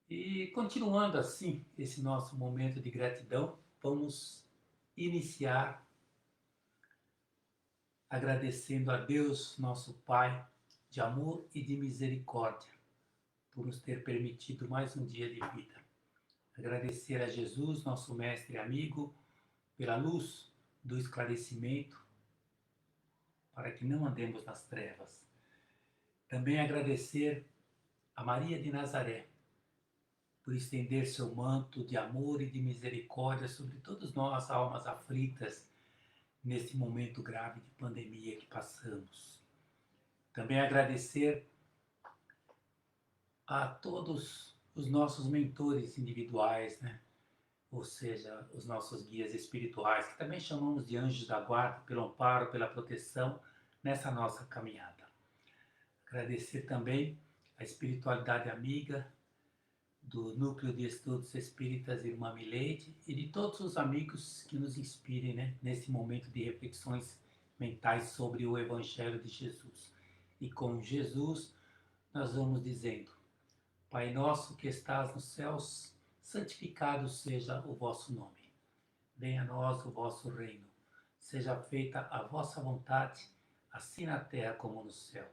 E continuando assim esse nosso momento de gratidão, vamos iniciar agradecendo a Deus, nosso Pai, de amor e de misericórdia, por nos ter permitido mais um dia de vida. Agradecer a Jesus, nosso mestre e amigo, pela luz do esclarecimento, para que não andemos nas trevas. Também agradecer a Maria de Nazaré, por estender seu manto de amor e de misericórdia sobre todos nós, almas aflitas, neste momento grave de pandemia que passamos. Também agradecer a todos os nossos mentores individuais, né? Ou seja, os nossos guias espirituais, que também chamamos de anjos da guarda, pelo amparo, pela proteção nessa nossa caminhada. Agradecer também a espiritualidade amiga do Núcleo de Estudos Espíritas Irmã Milede e de todos os amigos que nos inspirem, né, nesse momento de reflexões mentais sobre o Evangelho de Jesus. E com Jesus nós vamos dizendo: Pai nosso que estás nos céus, santificado seja o vosso nome. Venha a nós o vosso reino. Seja feita a vossa vontade, assim na terra como no céu.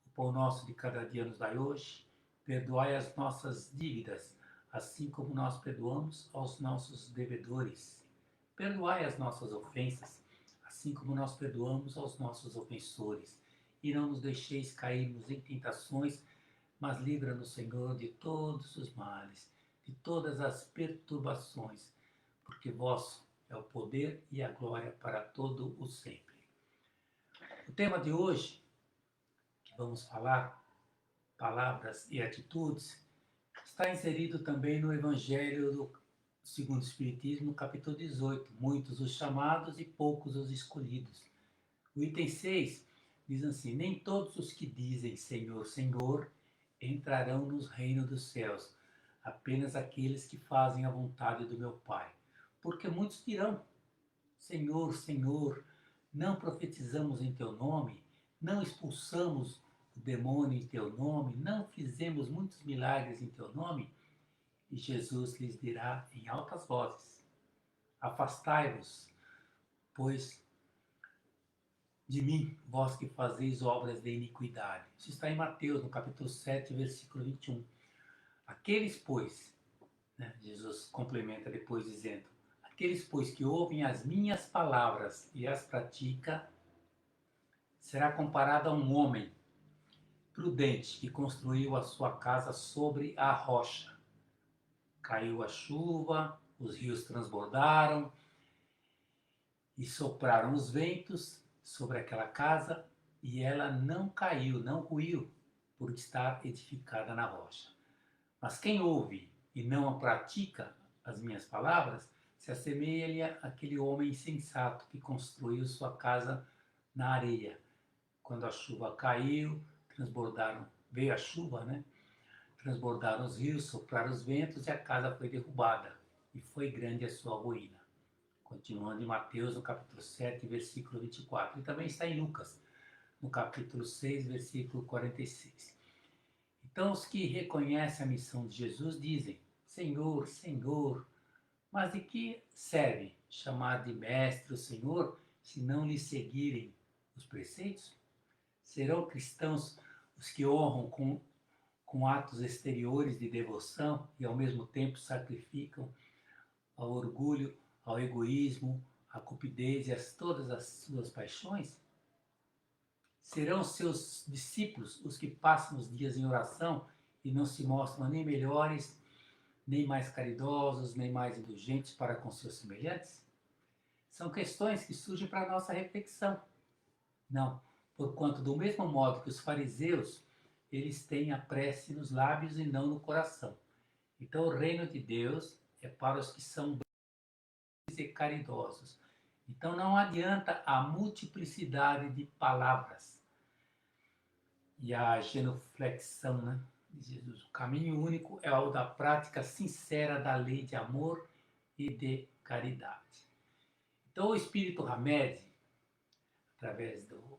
O pão nosso de cada dia nos dai hoje. Perdoai as nossas dívidas, assim como nós perdoamos aos nossos devedores. Perdoai as nossas ofensas, assim como nós perdoamos aos nossos ofensores. E não nos deixeis cairmos em tentações, mas livra-nos, Senhor, de todos os males, de todas as perturbações, porque vosso é o poder e a glória para todo o sempre. O tema de hoje, que vamos falar, palavras e atitudes, está inserido também no Evangelho do segundo o Espiritismo, no capítulo 18, muitos os chamados e poucos os escolhidos. O item 6 diz assim: nem todos os que dizem Senhor, Senhor, entrarão no reino dos céus, apenas aqueles que fazem a vontade do meu Pai. Porque muitos dirão, Senhor, Senhor, não profetizamos em teu nome, não expulsamos o demônio em teu nome, não fizemos muitos milagres em teu nome? E Jesus lhes dirá em altas vozes: afastai-vos, pois de mim, vós que fazeis obras de iniquidade. Isso está em Mateus, no capítulo 7, versículo 21. Aqueles, pois, né, Jesus complementa depois dizendo: aqueles, pois, que ouvem as minhas palavras e as praticam, será comparado a um homem prudente que construiu a sua casa sobre a rocha. Caiu a chuva, os rios transbordaram e sopraram os ventos sobre aquela casa, e ela não caiu, não ruiu, por estar edificada na rocha. Mas quem ouve e não a pratica as minhas palavras, se assemelha àquele homem insensato que construiu sua casa na areia. Quando a chuva caiu, veio a chuva, né? Transbordaram os rios, sopraram os ventos e a casa foi derrubada. E foi grande a sua ruína. Continuando em Mateus, no capítulo 7, versículo 24. E também está em Lucas, no capítulo 6, versículo 46. Então, os que reconhecem a missão de Jesus dizem: Senhor, Senhor, mas de que serve chamar de mestre o Senhor se não lhe seguirem os preceitos? Serão cristãos os que honram com atos exteriores de devoção e ao mesmo tempo sacrificam ao orgulho, ao egoísmo, à cupidez e a todas as suas paixões? Serão seus discípulos os que passam os dias em oração e não se mostram nem melhores, nem mais caridosos, nem mais indulgentes para com seus semelhantes? São questões que surgem para a nossa reflexão. Não, porquanto do mesmo modo que os fariseus, eles têm a prece nos lábios e não no coração. Então o reino de Deus é para os que são bons e caridosos. Então não adianta a multiplicidade de palavras e a genuflexão, né, de Jesus. O caminho único é o da prática sincera da lei de amor e de caridade. Então o Espírito Hamed, através do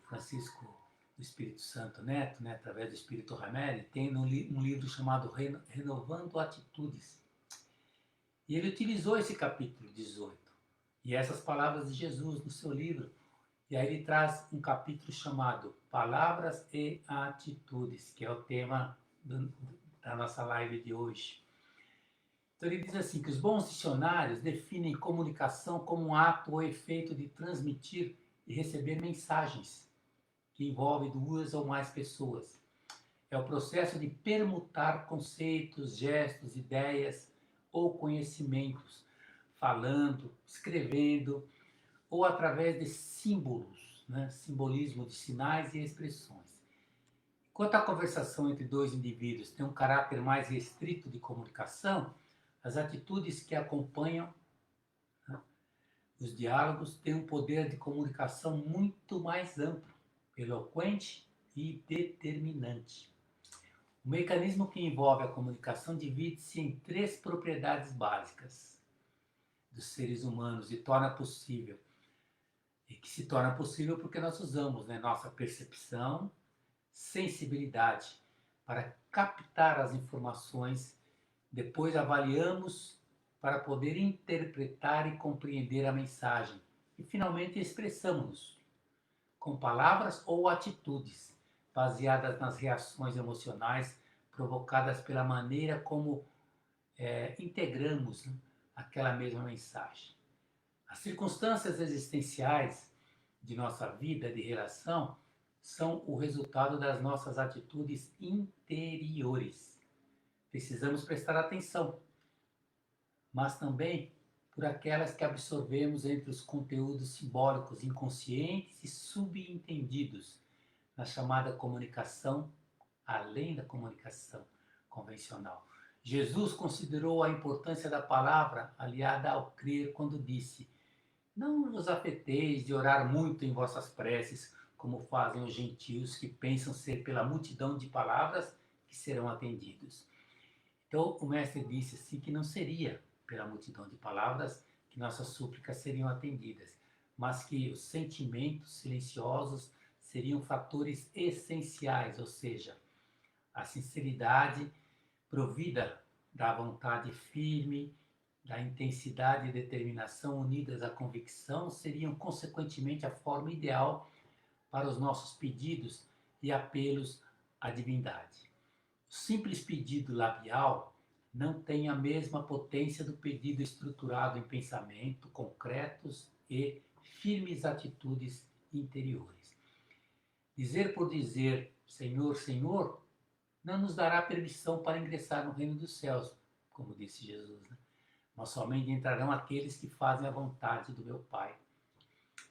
Francisco do Espírito Santo Neto, né, através do Espírito Ramelli, tem um livro chamado Renovando Atitudes. E ele utilizou esse capítulo 18 e essas palavras de Jesus no seu livro. E aí ele traz um capítulo chamado Palavras e Atitudes, que é o tema da nossa live de hoje. Então ele diz assim, que os bons dicionários definem comunicação como um ato ou efeito de transmitir e receber mensagens, que envolve duas ou mais pessoas. É o processo de permutar conceitos, gestos, ideias ou conhecimentos, falando, escrevendo, ou através de símbolos, né? Simbolismo de sinais e expressões. Enquanto a conversação entre dois indivíduos tem um caráter mais restrito de comunicação, as atitudes que acompanham, né, os diálogos têm um poder de comunicação muito mais amplo, eloquente e determinante. O mecanismo que envolve a comunicação divide-se em 3 propriedades básicas dos seres humanos e que se torna possível porque nós usamos, né, nossa percepção, sensibilidade para captar as informações, depois avaliamos para poder interpretar e compreender a mensagem e finalmente expressamos-nos com palavras ou atitudes baseadas nas reações emocionais provocadas pela maneira como integramos, né, aquela mesma mensagem. As circunstâncias existenciais de nossa vida de relação são o resultado das nossas atitudes interiores. Precisamos prestar atenção, mas também por aquelas que absorvemos entre os conteúdos simbólicos inconscientes e subentendidos na chamada comunicação além da comunicação convencional. Jesus considerou a importância da palavra aliada ao crer quando disse: não vos afeteis de orar muito em vossas preces, como fazem os gentios que pensam ser pela multidão de palavras que serão atendidos. Então o mestre disse assim que não seria pela multidão de palavras que nossas súplicas seriam atendidas, mas que os sentimentos silenciosos seriam fatores essenciais, ou seja, a sinceridade provida da vontade firme, da intensidade e determinação unidas à convicção seriam, consequentemente, a forma ideal para os nossos pedidos e apelos à divindade. O simples pedido labial não tem a mesma potência do pedido estruturado em pensamento, concretos e firmes atitudes interiores. Dizer por dizer, Senhor, Senhor, não nos dará permissão para ingressar no reino dos céus, como disse Jesus, né? Mas somente entrarão aqueles que fazem a vontade do meu Pai.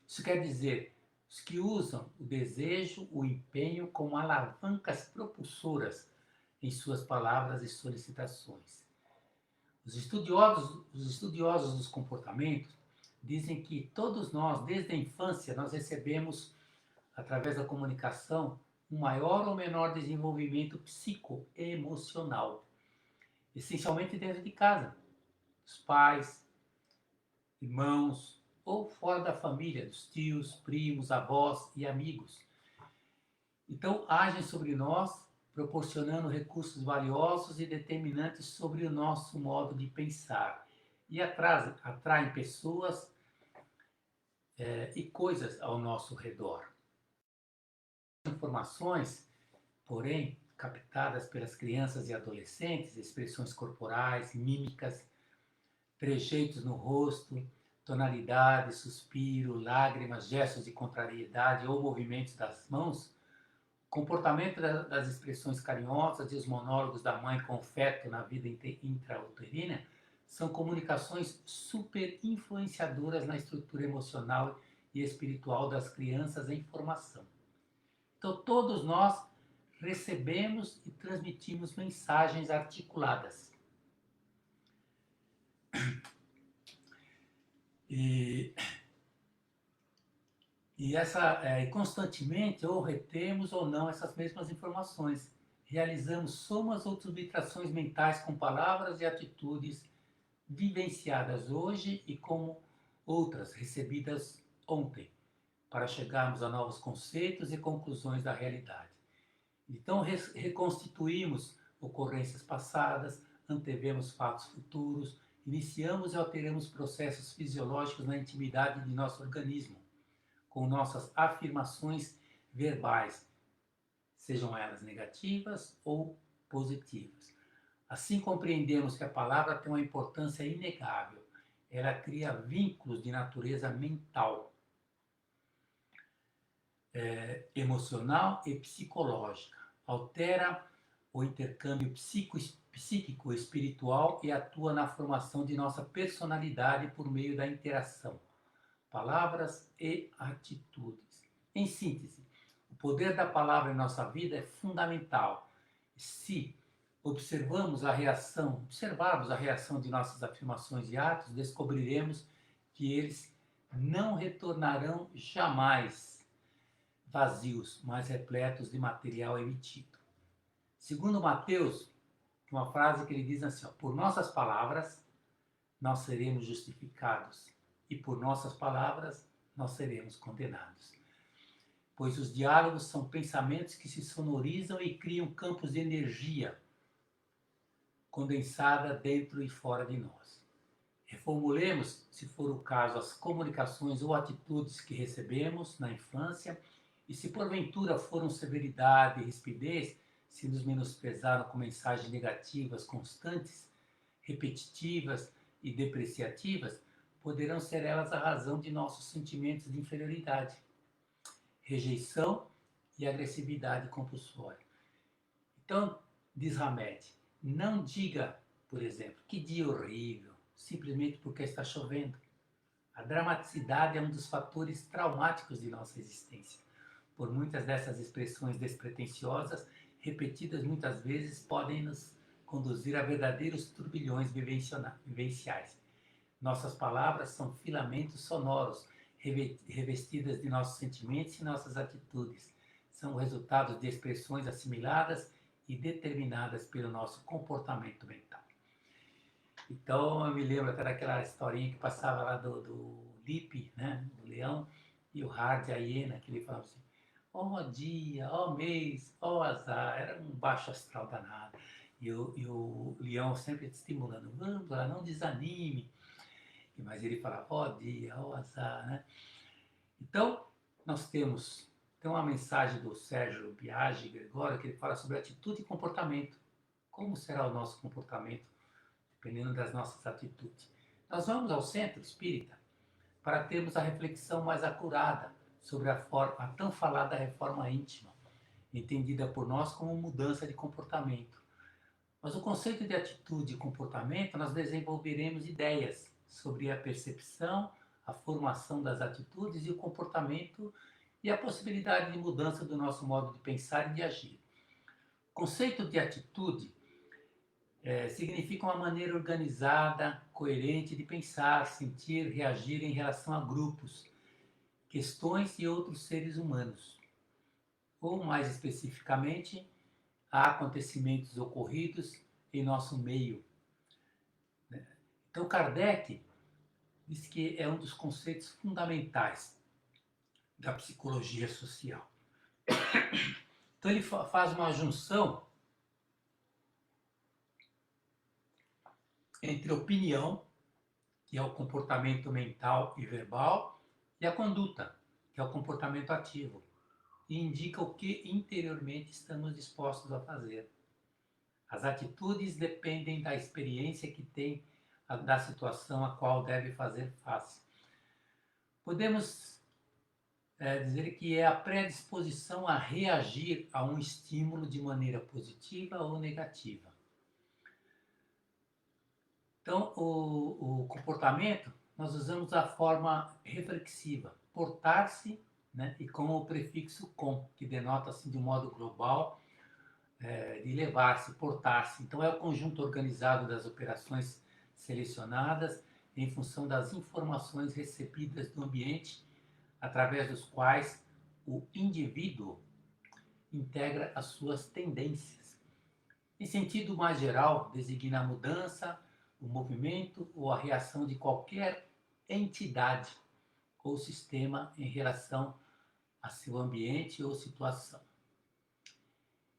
Isso quer dizer, os que usam o desejo, o empenho como alavancas propulsoras em suas palavras e solicitações. Os estudiosos dos comportamentos dizem que todos nós, desde a infância, nós recebemos, através da comunicação, um maior ou menor desenvolvimento psicoemocional, essencialmente dentro de casa. Os pais, irmãos ou fora da família, dos tios, primos, avós e amigos. Então, agem sobre nós, proporcionando recursos valiosos e determinantes sobre o nosso modo de pensar e atraem pessoas e coisas ao nosso redor. Informações, porém, captadas pelas crianças e adolescentes, expressões corporais, mímicas, trejeitos no rosto, tonalidade, suspiro, lágrimas, gestos de contrariedade ou movimentos das mãos, o comportamento das expressões carinhosas e os monólogos da mãe com o feto na vida intrauterina são comunicações super influenciadoras na estrutura emocional e espiritual das crianças em formação. Então, todos nós recebemos e transmitimos mensagens articuladas. Constantemente, ou retemos ou não essas mesmas informações. Realizamos somas ou subtrações mentais com palavras e atitudes vivenciadas hoje e como outras recebidas ontem, para chegarmos a novos conceitos e conclusões da realidade. Então, reconstituímos ocorrências passadas, antevemos fatos futuros, iniciamos e alteramos processos fisiológicos na intimidade de nosso organismo, com nossas afirmações verbais, sejam elas negativas ou positivas. Assim compreendemos que a palavra tem uma importância inegável. Ela cria vínculos de natureza mental, emocional e psicológica. Altera o intercâmbio psíquico espiritual e atua na formação de nossa personalidade por meio da interação, palavras e atitudes. Em síntese, o poder da palavra em nossa vida é fundamental. Se observarmos a reação de nossas afirmações e atos, descobriremos que eles não retornarão jamais vazios, mas repletos de material emitido. Segundo Mateus, uma frase que ele diz assim, por nossas palavras nós seremos justificados e por nossas palavras nós seremos condenados. Pois os diálogos são pensamentos que se sonorizam e criam campos de energia condensada dentro e fora de nós. Reformulemos, se for o caso, as comunicações ou atitudes que recebemos na infância e se porventura foram severidade e rispidez, se nos menosprezaram com mensagens negativas constantes, repetitivas e depreciativas, poderão ser elas a razão de nossos sentimentos de inferioridade, rejeição e agressividade compulsória. Então, diz Hamed, não diga, por exemplo, que dia horrível, simplesmente porque está chovendo. A dramaticidade é um dos fatores traumáticos de nossa existência. Por muitas dessas expressões despretensiosas, repetidas muitas vezes, podem nos conduzir a verdadeiros turbilhões vivenciais. Nossas palavras são filamentos sonoros, revestidas de nossos sentimentos e nossas atitudes. São resultados de expressões assimiladas e determinadas pelo nosso comportamento mental. Então, eu me lembro até daquela historinha que passava lá do Lipe, né, do leão, e o Hard, a hiena, que ele falava assim, ó dia, ó mês, ó azar, era um baixo astral danado. E o leão sempre estimulando, vamos lá, não desanime. Mas ele falava, ó dia, ó azar, né? Então, nós temos uma mensagem do Sérgio Biagi Gregório, que ele fala sobre atitude e comportamento. Como será o nosso comportamento, dependendo das nossas atitudes? Nós vamos ao centro espírita para termos a reflexão mais acurada sobre a tão falada reforma íntima, entendida por nós como mudança de comportamento. Mas o conceito de atitude e comportamento, nós desenvolveremos ideias sobre a percepção, a formação das atitudes e o comportamento e a possibilidade de mudança do nosso modo de pensar e de agir. O conceito de atitude significa uma maneira organizada, coerente de pensar, sentir, reagir em relação a grupos, questões e outros seres humanos, ou mais especificamente, a acontecimentos ocorridos em nosso meio. Então, Kardec diz que é um dos conceitos fundamentais da psicologia social. Então, ele faz uma junção entre opinião, que é o comportamento mental e verbal, e a conduta, que é o comportamento ativo, e indica o que interiormente estamos dispostos a fazer. As atitudes dependem da experiência que tem da situação a qual deve fazer face. Podemos dizer que é a predisposição a reagir a um estímulo de maneira positiva ou negativa. Então, o comportamento, nós usamos a forma reflexiva, portar-se, né, e com o prefixo com, que denota assim, de um modo global, de levar-se, portar-se. Então, é o conjunto organizado das operações selecionadas em função das informações recebidas do ambiente, através dos quais o indivíduo integra as suas tendências. Em sentido mais geral, designa a mudança, o movimento ou a reação de qualquer entidade ou sistema em relação a seu ambiente ou situação.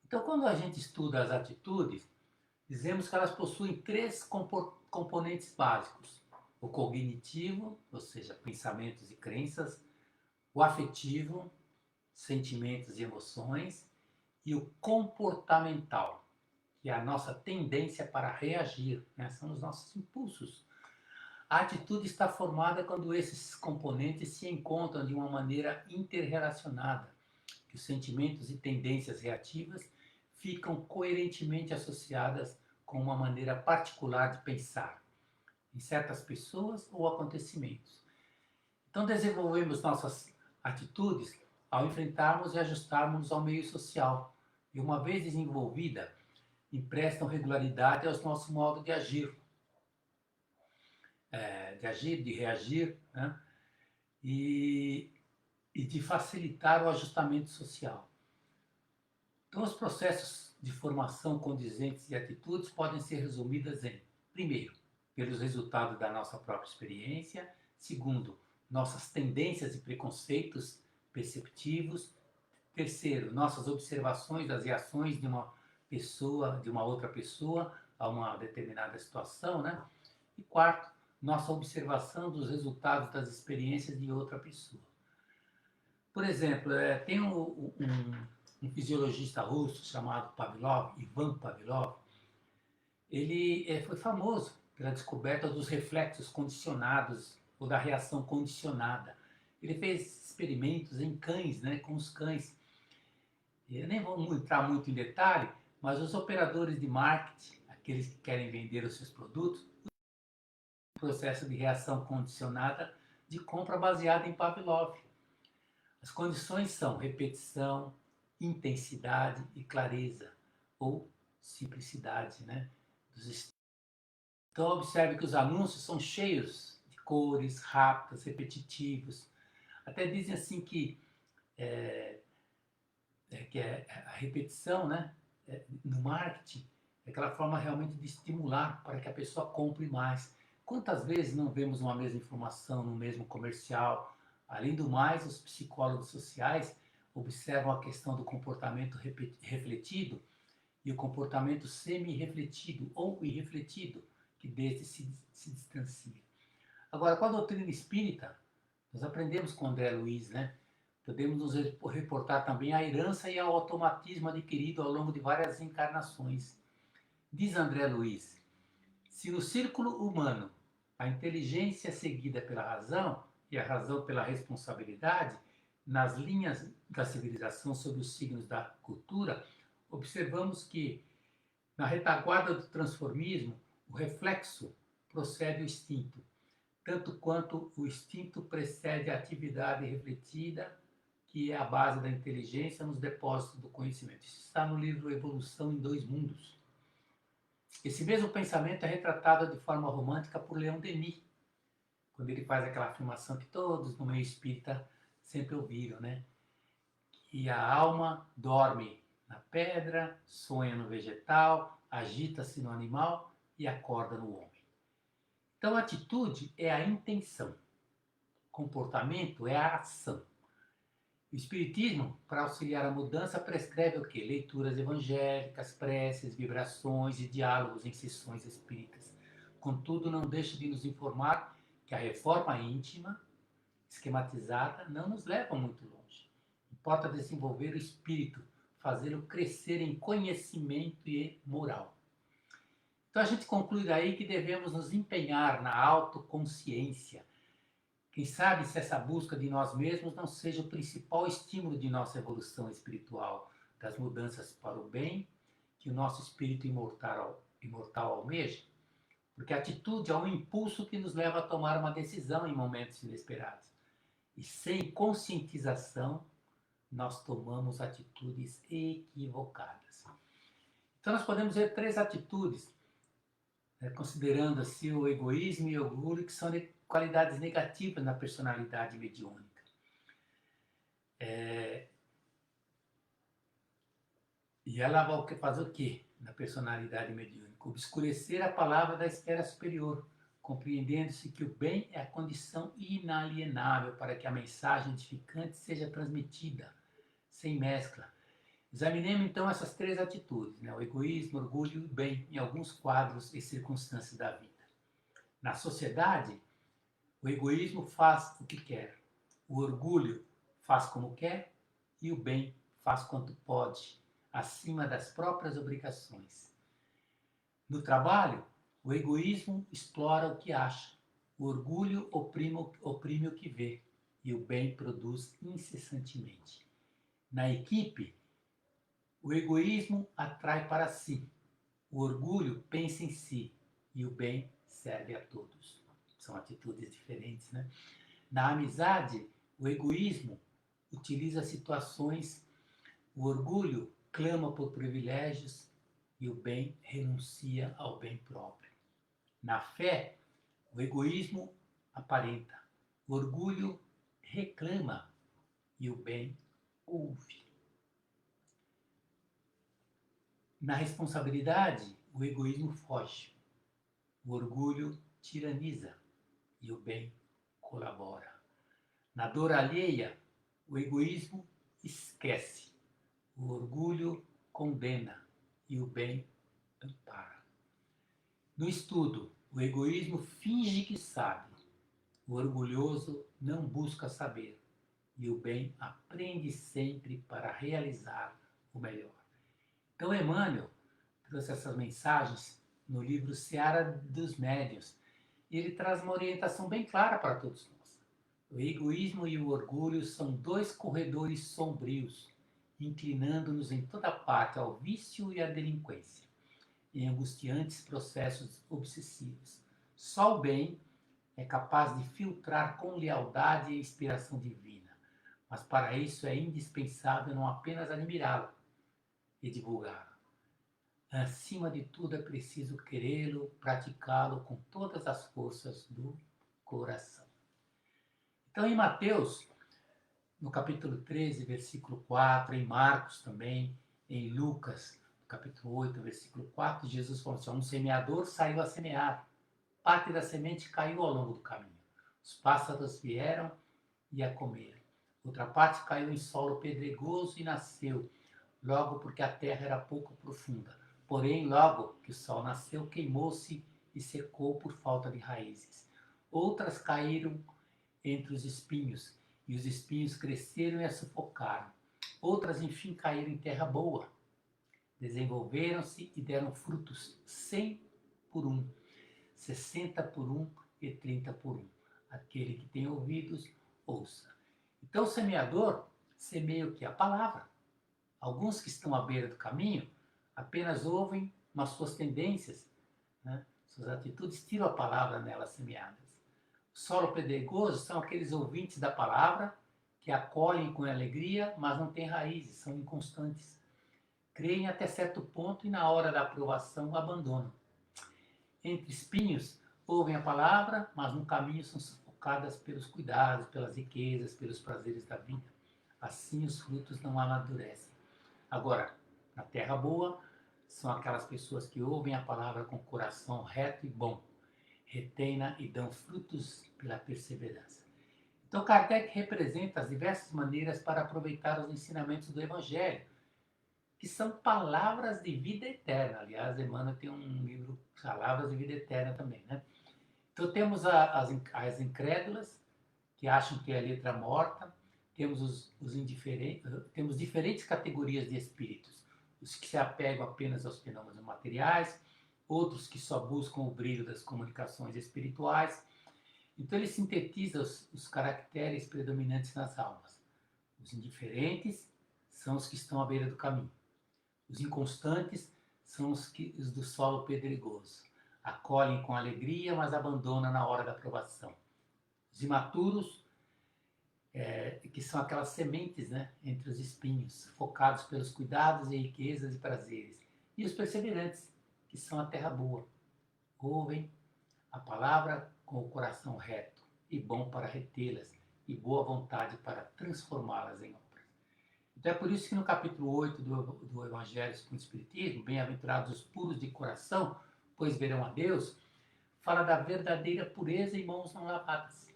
Então, quando a gente estuda as atitudes, dizemos que elas possuem três componentes básicos: o cognitivo, ou seja, pensamentos e crenças, o afetivo, sentimentos e emoções, e o comportamental, que é a nossa tendência para reagir, né? São os nossos impulsos. A atitude está formada quando esses componentes se encontram de uma maneira interrelacionada, que os sentimentos e tendências reativas ficam coerentemente associadas com uma maneira particular de pensar em certas pessoas ou acontecimentos. Então, desenvolvemos nossas atitudes ao enfrentarmos e ajustarmos ao meio social, e uma vez desenvolvida, emprestam regularidade ao nosso modo de agir, de reagir, né? e, e de facilitar o ajustamento social. Então, os processos de formação condizentes de atitudes podem ser resumidas em: primeiro, pelos resultados da nossa própria experiência; segundo, nossas tendências e preconceitos perceptivos; terceiro, nossas observações das reações de uma pessoa, de uma outra pessoa a uma determinada situação, né? E quarto, nossa observação dos resultados das experiências de outra pessoa. Por exemplo, tem um fisiologista russo chamado Pavlov, Ivan Pavlov. Ele foi famoso pela descoberta dos reflexos condicionados ou da reação condicionada. Ele fez experimentos em cães, né, com os cães. Eu nem vou entrar muito em detalhe, mas os operadores de marketing, aqueles que querem vender os seus produtos, o processo de reação condicionada de compra baseado em Pavlov. As condições são repetição, intensidade e clareza, ou simplicidade, né? Então, observe que os anúncios são cheios de cores, rápidas, repetitivos. Até dizem assim que a repetição, né, no marketing, é aquela forma realmente de estimular para que a pessoa compre mais. Quantas vezes não vemos uma mesma informação no mesmo comercial? Além do mais, os psicólogos sociais observam a questão do comportamento refletido e o comportamento semi-refletido ou irrefletido, que deste se distancia. Agora, com a doutrina espírita, nós aprendemos com André Luiz, né? Podemos nos reportar também à herança e ao automatismo adquirido ao longo de várias encarnações. Diz André Luiz: se no círculo humano a inteligência é seguida pela razão e a razão pela responsabilidade, nas linhas da civilização sob os signos da cultura, observamos que, na retaguarda do transformismo, o reflexo procede o instinto, tanto quanto o instinto precede a atividade refletida, que é a base da inteligência nos depósitos do conhecimento. Isso está no livro Evolução em Dois Mundos. Esse mesmo pensamento é retratado de forma romântica por Leon Denis, quando ele faz aquela afirmação que todos no meio espírita sempre ouviram, né? Que a alma dorme na pedra, sonha no vegetal, agita-se no animal e acorda no homem. Então, atitude é a intenção, comportamento é a ação. O Espiritismo, para auxiliar a mudança, prescreve o quê? Leituras evangélicas, preces, vibrações e diálogos em sessões espíritas. Contudo, não deixa de nos informar que a reforma íntima, esquematizada, não nos leva muito longe. Importa desenvolver o espírito, fazê-lo crescer em conhecimento e moral. Então a gente conclui daí que devemos nos empenhar na autoconsciência. Quem sabe se essa busca de nós mesmos não seja o principal estímulo de nossa evolução espiritual, das mudanças para o bem que o nosso espírito imortal almeja. Porque a atitude é um impulso que nos leva a tomar uma decisão em momentos inesperados. E sem conscientização, nós tomamos atitudes equivocadas. Então nós podemos ver três atitudes, considerando assim o egoísmo e o orgulho, que são qualidades negativas na personalidade mediúnica. E ela vai fazer o quê na personalidade mediúnica? Obscurecer a palavra da esfera superior, compreendendo-se que o bem é a condição inalienável para que a mensagem edificante seja transmitida, sem mescla. Examinemos então essas três atitudes, o egoísmo, o orgulho e o bem, em alguns quadros e circunstâncias da vida. Na sociedade, o egoísmo faz o que quer, o orgulho faz como quer e o bem faz quanto pode, acima das próprias obrigações. No trabalho, o egoísmo explora o que acha, o orgulho oprime o que vê e o bem produz incessantemente. Na equipe, o egoísmo atrai para si, o orgulho pensa em si e o bem serve a todos. São atitudes diferentes, né? Na amizade, o egoísmo utiliza situações, o orgulho clama por privilégios e o bem renuncia ao bem próprio. Na fé, o egoísmo aparenta, o orgulho reclama e o bem ouve. Na responsabilidade, o egoísmo foge, o orgulho tiraniza e o bem colabora. Na dor alheia, o egoísmo esquece, o orgulho condena e o bem ampara. No estudo, o egoísmo finge que sabe, o orgulhoso não busca saber e o bem aprende sempre para realizar o melhor. Então, Emmanuel trouxe essas mensagens no livro Seara dos Médiuns e ele traz uma orientação bem clara para todos nós. O egoísmo e o orgulho são dois corredores sombrios, inclinando-nos em toda parte ao vício e à delinquência, em angustiantes processos obsessivos. Só o bem é capaz de filtrar com lealdade a inspiração divina, mas para isso é indispensável não apenas admirá-lo e divulgá-lo. Acima de tudo é preciso querê-lo, praticá-lo com todas as forças do coração. Então, em Mateus, no capítulo 13, versículo 4, em Marcos também, em Lucas, no capítulo 8, versículo 4, Jesus falou assim: um semeador saiu a semear. Parte da semente caiu ao longo do caminho. Os pássaros vieram e a comeram. Outra parte caiu em solo pedregoso e nasceu, logo porque a terra era pouco profunda. Porém, logo que o sol nasceu, queimou-se e secou por falta de raízes. Outras caíram entre os espinhos, e os espinhos cresceram e a sufocaram. Outras, enfim, caíram em terra boa. Desenvolveram-se e deram frutos 100 por 1, 60 por 1 e 30 por 1. Aquele que tem ouvidos, ouça. Então o semeador semeia o que? A palavra. Alguns que estão à beira do caminho apenas ouvem, mas suas tendências, suas atitudes, tiram a palavra nelas semeadas. O solo pedregoso são aqueles ouvintes da palavra que acolhem com alegria, mas não têm raízes, são inconstantes. Creem até certo ponto e na hora da aprovação abandonam. Entre espinhos, ouvem a palavra, mas no caminho são sufocadas pelos cuidados, pelas riquezas, pelos prazeres da vida. Assim os frutos não amadurecem. Agora, na terra boa, são aquelas pessoas que ouvem a palavra com coração reto e bom, retém-na e dão frutos pela perseverança. Então, Kardec representa as diversas maneiras para aproveitar os ensinamentos do Evangelho, que são palavras de vida eterna. Aliás, Emmanuel tem um livro, Palavras de Vida Eterna também, né? Então, temos as incrédulas, que acham que é a letra morta, temos os indiferentes, temos diferentes categorias de espíritos. Os que se apegam apenas aos fenômenos materiais, outros que só buscam o brilho das comunicações espirituais. Então ele sintetiza os caracteres predominantes nas almas. Os indiferentes são os que estão à beira do caminho. Os inconstantes são os do solo pedregoso. Acolhem com alegria, mas abandonam na hora da aprovação. Os imaturos, que são aquelas sementes, entre os espinhos, focados pelos cuidados e riquezas e prazeres. E os perseverantes, que são a terra boa. Ouvem a palavra com o coração reto e bom para retê-las e boa vontade para transformá-las em obras. Então é por isso que no capítulo 8 do Evangelho segundo o Espiritismo, bem-aventurados os puros de coração, pois verão a Deus, fala da verdadeira pureza e mãos não lavadas.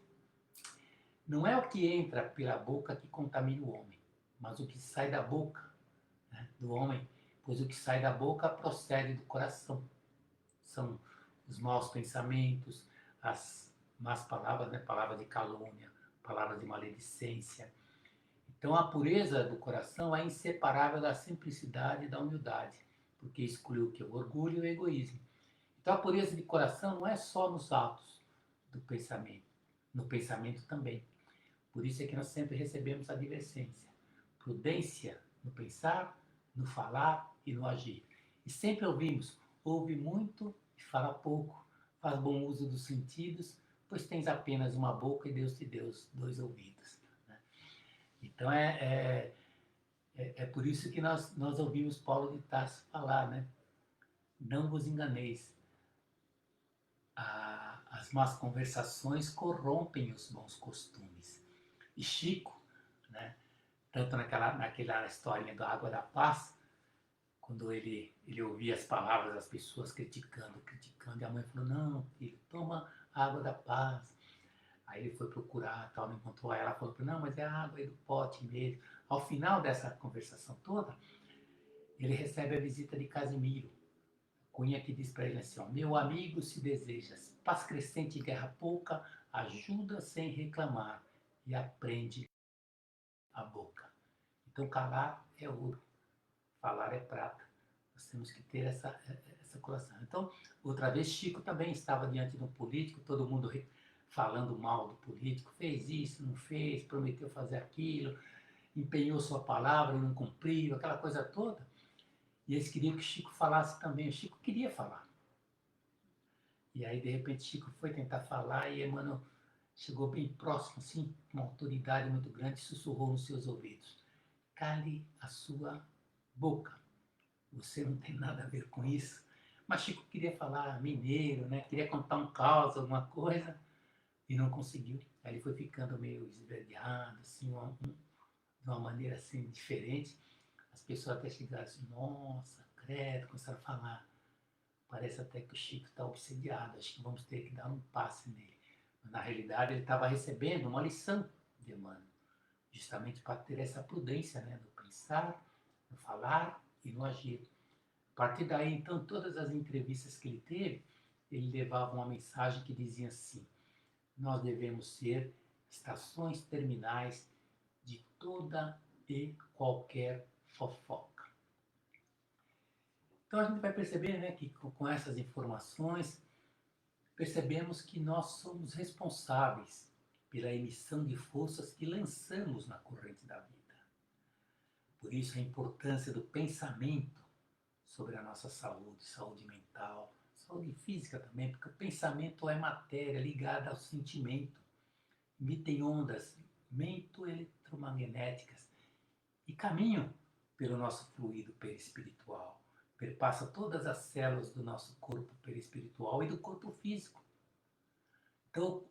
Não é o que entra pela boca que contamina o homem, mas o que sai da boca, né, do homem, pois o que sai da boca procede do coração. São os maus pensamentos, as más palavras, né, palavras de calúnia, palavras de maledicência. Então a pureza do coração é inseparável da simplicidade e da humildade, porque exclui o que? O orgulho e o egoísmo. Então a pureza de coração não é só nos atos do pensamento, no pensamento também. Por isso é que nós sempre recebemos a advertência. Prudência no pensar, no falar e no agir. E sempre ouvimos, ouve muito e fala pouco, faz bom uso dos sentidos, pois tens apenas uma boca e Deus te deu 2 ouvidos. Né? Então é por isso que nós ouvimos Paulo de Tarso falar, né? Não vos enganeis, as más conversações corrompem os bons costumes. E Chico, né, tanto naquela historinha da Água da Paz, quando ele ouvia as palavras das pessoas criticando, e a mãe falou, não, filho, toma a água da paz. Aí ele foi procurar, tal, não encontrou, aí ela falou, não, mas é a água aí do pote mesmo. Ao final dessa conversação toda, ele recebe a visita de Casimiro, Cunha, que diz para ele assim, ó, meu amigo, se desejas paz crescente e guerra pouca, ajuda sem reclamar e aprende a boca. Então calar é ouro, falar é prata. Nós temos que ter essa colação. Então, outra vez, Chico também estava diante de um político, todo mundo falando mal do político, fez isso, não fez, prometeu fazer aquilo, empenhou sua palavra e não cumpriu, aquela coisa toda. E eles queriam que Chico falasse também. O Chico queria falar. E aí, de repente, Chico foi tentar falar e Emmanuel chegou bem próximo, assim, com uma autoridade muito grande, e sussurrou nos seus ouvidos. Cale a sua boca. Você não tem nada a ver com isso. Mas Chico queria falar mineiro, né? Queria contar um caos, alguma coisa, e não conseguiu. Aí ele foi ficando meio esverdeado, assim, de uma maneira assim diferente. As pessoas até chegaram assim, nossa, credo, começaram a falar. Parece até que o Chico está obsediado, acho que vamos ter que dar um passe nele. Mas, na realidade, ele estava recebendo uma lição de Emmanuel, justamente para ter essa prudência, né, no pensar, no falar e no agir. A partir daí, então, todas as entrevistas que ele teve, ele levava uma mensagem que dizia assim, nós devemos ser estações terminais de toda e qualquer fofoca. Então a gente vai perceber, né, que com essas informações, percebemos que nós somos responsáveis pela emissão de forças que lançamos na corrente da vida. Por isso a importância do pensamento sobre a nossa saúde, saúde mental, saúde física também, porque o pensamento é matéria ligada ao sentimento. Emitem ondas mento-eletromagnéticas e caminham pelo nosso fluido perispiritual. Perpassa todas as células do nosso corpo perispiritual e do corpo físico. Então,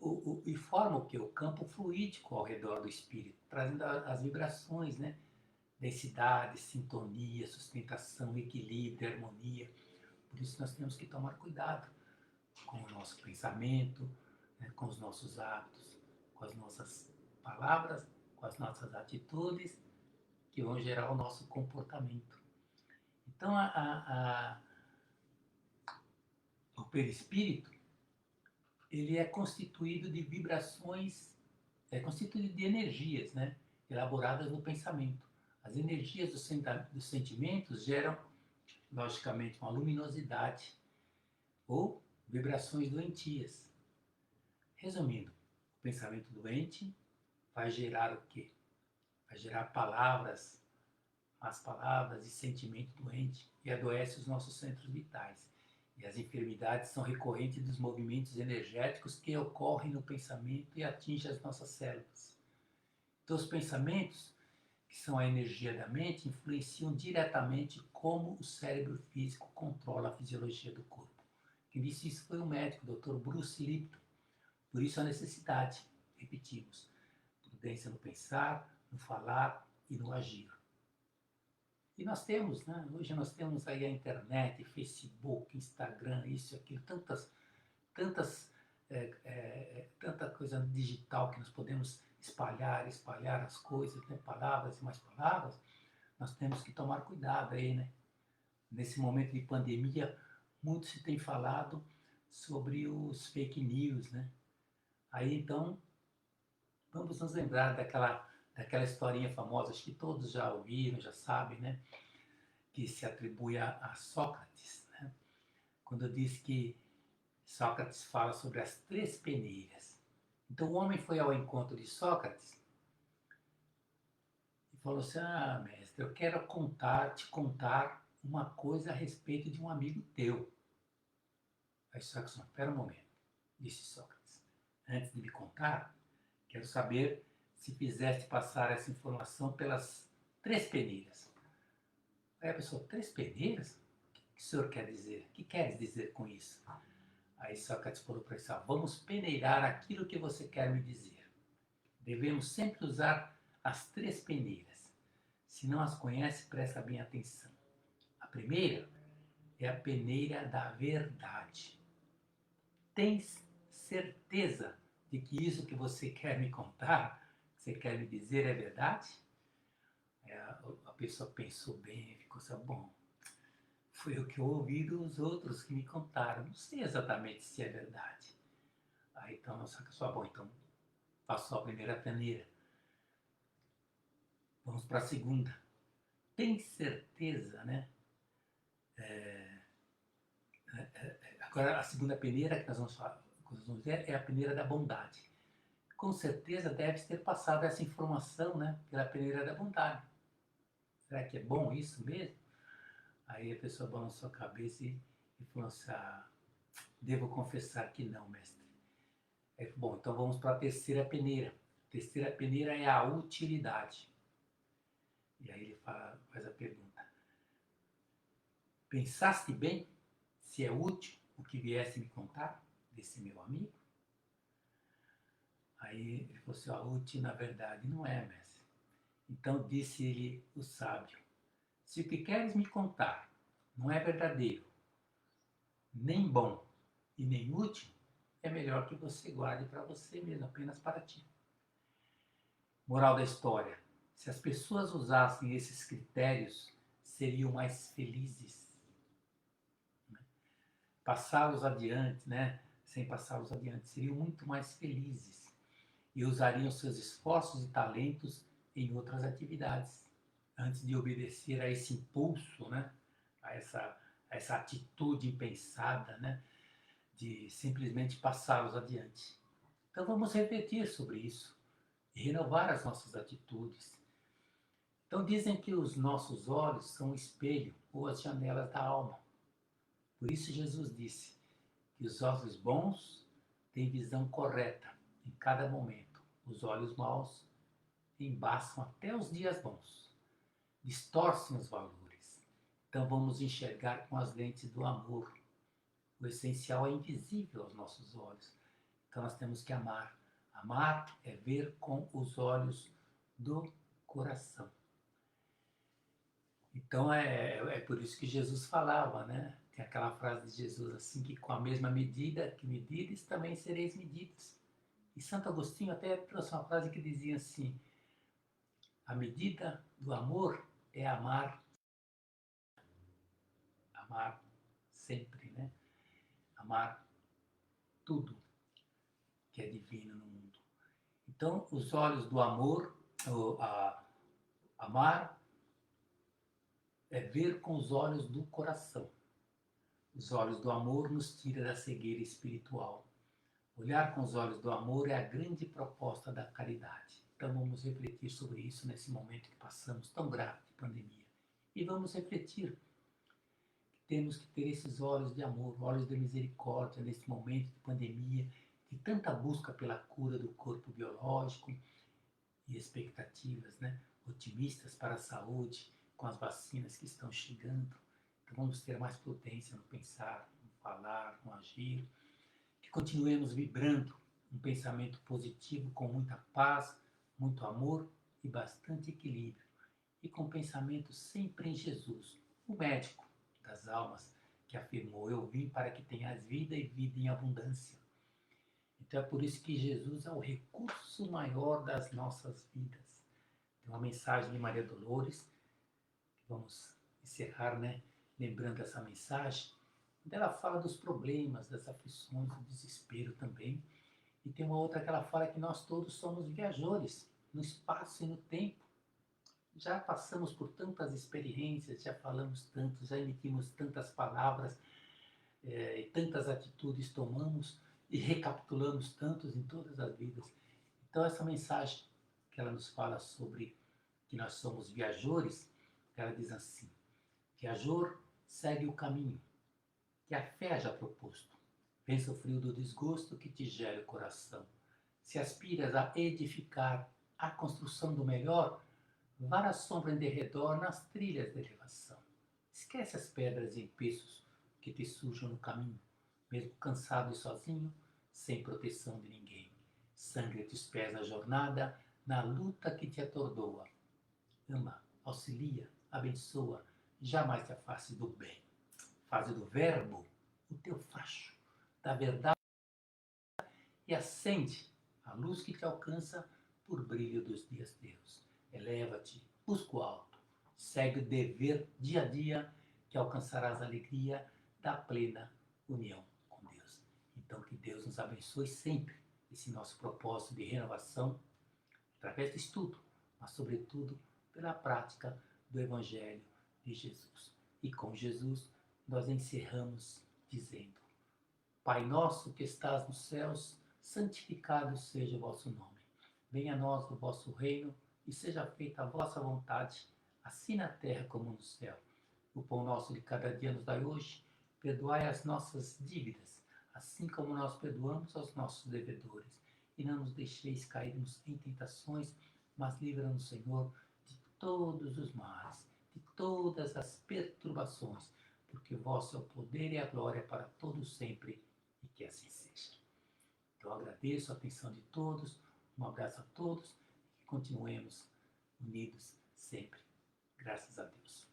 e forma o que? O campo fluídico ao redor do espírito, trazendo as vibrações, né? Densidade, sintonia, sustentação, equilíbrio, harmonia. Por isso nós temos que tomar cuidado com o nosso pensamento, né? Com os nossos hábitos, com as nossas palavras, com as nossas atitudes, que vão gerar o nosso comportamento. Então, o perispírito, ele é constituído de vibrações, é constituído de energias, né, elaboradas no pensamento. As energias dos sentimentos geram, logicamente, uma luminosidade ou vibrações doentias. Resumindo, o pensamento doente vai gerar o quê? Vai gerar palavras, más palavras e sentimento doente e adoece os nossos centros vitais. E as enfermidades são recorrentes dos movimentos energéticos que ocorrem no pensamento e atingem as nossas células. Então, os pensamentos, que são a energia da mente, influenciam diretamente como o cérebro físico controla a fisiologia do corpo. Quem disse isso foi o médico, o Dr. Bruce Lipton. Por isso a necessidade, repetimos, prudência no pensar, no falar e no agir. E nós temos, né? Hoje nós temos aí a internet, Facebook, Instagram, isso e aquilo, tantas tanta coisa digital que nós podemos espalhar as coisas, né? Palavras e mais palavras, nós temos que tomar cuidado aí, né? Nesse momento de pandemia, muito se tem falado sobre os fake news, né? Aí então, vamos nos lembrar daquela historinha famosa, acho que todos já ouviram, já sabem, né? Que se atribui a Sócrates, né? Quando diz que Sócrates fala sobre as três peneiras. Então o homem foi ao encontro de Sócrates e falou assim: "Ah, mestre, eu quero te contar uma coisa a respeito de um amigo teu." Aí Sócrates, não, espera um momento, disse Sócrates. Antes de me contar, quero saber se fizeste passar essa informação pelas três peneiras. Aí a pessoa, três peneiras? O que o senhor quer dizer? O que queres dizer com isso? Aí Sócrates falou para ele, vamos peneirar aquilo que você quer me dizer. Devemos sempre usar as três peneiras. Se não as conhece, presta bem atenção. A primeira é a peneira da verdade. Tens certeza de que isso que você quer me contar, que você quer me dizer é verdade? A pessoa pensou bem, ficou assim, bom, foi o que eu ouvi dos outros que me contaram. Não sei exatamente se é verdade. Aí então, só bom, então passou a primeira peneira. Vamos para a segunda. Tem certeza, né? Agora, a segunda peneira que nós vamos ver é a peneira da bondade. Com certeza deve ter passado essa informação, né, pela peneira da bondade. Será que é bom isso mesmo? Aí a pessoa balançou a cabeça e falou assim, devo confessar que não, mestre. Aí, bom, então vamos para a terceira peneira. A terceira peneira é a utilidade. E aí ele faz a pergunta. Pensaste bem se é útil o que viesse me contar desse meu amigo? Aí ele falou assim, útil na verdade não é, mestre. Então disse-lhe o sábio, se o que queres me contar não é verdadeiro, nem bom e nem útil, é melhor que você guarde para você mesmo, apenas para ti. Moral da história, se as pessoas usassem esses critérios, seriam mais felizes. Passá-los adiante, né? Sem passá-los adiante, seriam muito mais felizes e usariam seus esforços e talentos em outras atividades, antes de obedecer a esse impulso, né? a essa atitude impensada, né? De simplesmente passá-los adiante. Então vamos refletir sobre isso e renovar as nossas atitudes. Então dizem que os nossos olhos são o espelho ou as janelas da alma. Por isso Jesus disse que os olhos bons têm visão correta em cada momento. Os olhos maus embaçam até os dias bons, distorcem os valores. Então vamos enxergar com as lentes do amor. O essencial é invisível aos nossos olhos. Então nós temos que amar. Amar é ver com os olhos do coração. Então é por isso que Jesus falava, né? Tem aquela frase de Jesus assim, que com a mesma medida que medides, também sereis medidos. E Santo Agostinho até trouxe uma frase que dizia assim, a medida do amor é amar sempre, né? Amar tudo que é divino no mundo. Então, os olhos do amor, amar é ver com os olhos do coração. Os olhos do amor nos tira da cegueira espiritual. Olhar com os olhos do amor é a grande proposta da caridade. Então vamos refletir sobre isso nesse momento que passamos tão grave de pandemia. E vamos refletir que temos que ter esses olhos de amor, olhos de misericórdia nesse momento de pandemia, de tanta busca pela cura do corpo biológico e expectativas, né, otimistas para a saúde com as vacinas que estão chegando. Então vamos ter mais prudência no pensar, no falar, no agir, que continuemos vibrando um pensamento positivo com muita paz, muito amor e bastante equilíbrio, e com pensamento sempre em Jesus, o médico das almas, que afirmou: eu vim para que tenhas vida e vida em abundância. Então é por isso que Jesus é o recurso maior das nossas vidas. Tem uma mensagem de Maria Dolores, que vamos encerrar, né? Lembrando essa mensagem, onde ela fala dos problemas, das aflições, do desespero também. E tem uma outra que ela fala que nós todos somos viajores no espaço e no tempo. Já passamos por tantas experiências, já falamos tanto, já emitimos tantas palavras, e tantas atitudes tomamos e recapitulamos tantos em todas as vidas. Então essa mensagem que ela nos fala sobre que nós somos viajores, ela diz assim: viajor segue o caminho que a fé já proposto. Vença o frio do desgosto que te gera o coração. Se aspiras a edificar a construção do melhor, vá a sombra em derredor nas trilhas de elevação. Esquece as pedras e empeços que te sujam no caminho, mesmo cansado e sozinho, sem proteção de ninguém. Sangra-te os pés na jornada, na luta que te atordoa. Ama, auxilia, abençoa, jamais te afaste do bem. Faze do verbo o teu facho, da verdade, e acende a luz que te alcança por brilho dos dias teus. Eleva-te, busca o alto, segue o dever dia a dia, que alcançarás a alegria da plena união com Deus. Então que Deus nos abençoe sempre esse nosso propósito de renovação, através do estudo, mas sobretudo pela prática do Evangelho de Jesus. E com Jesus nós encerramos dizendo: Pai nosso que estás nos céus, santificado seja o vosso nome. Venha a nós o vosso reino e seja feita a vossa vontade, assim na terra como no céu. O pão nosso de cada dia nos dai hoje, perdoai as nossas dívidas, assim como nós perdoamos aos nossos devedores. E não nos deixeis cairmos em tentações, mas livra-nos, Senhor, de todos os males, de todas as perturbações, porque o vosso é o poder e a glória para todos sempre, e que assim seja. Então agradeço a atenção de todos, um abraço a todos, e continuemos unidos sempre. Graças a Deus.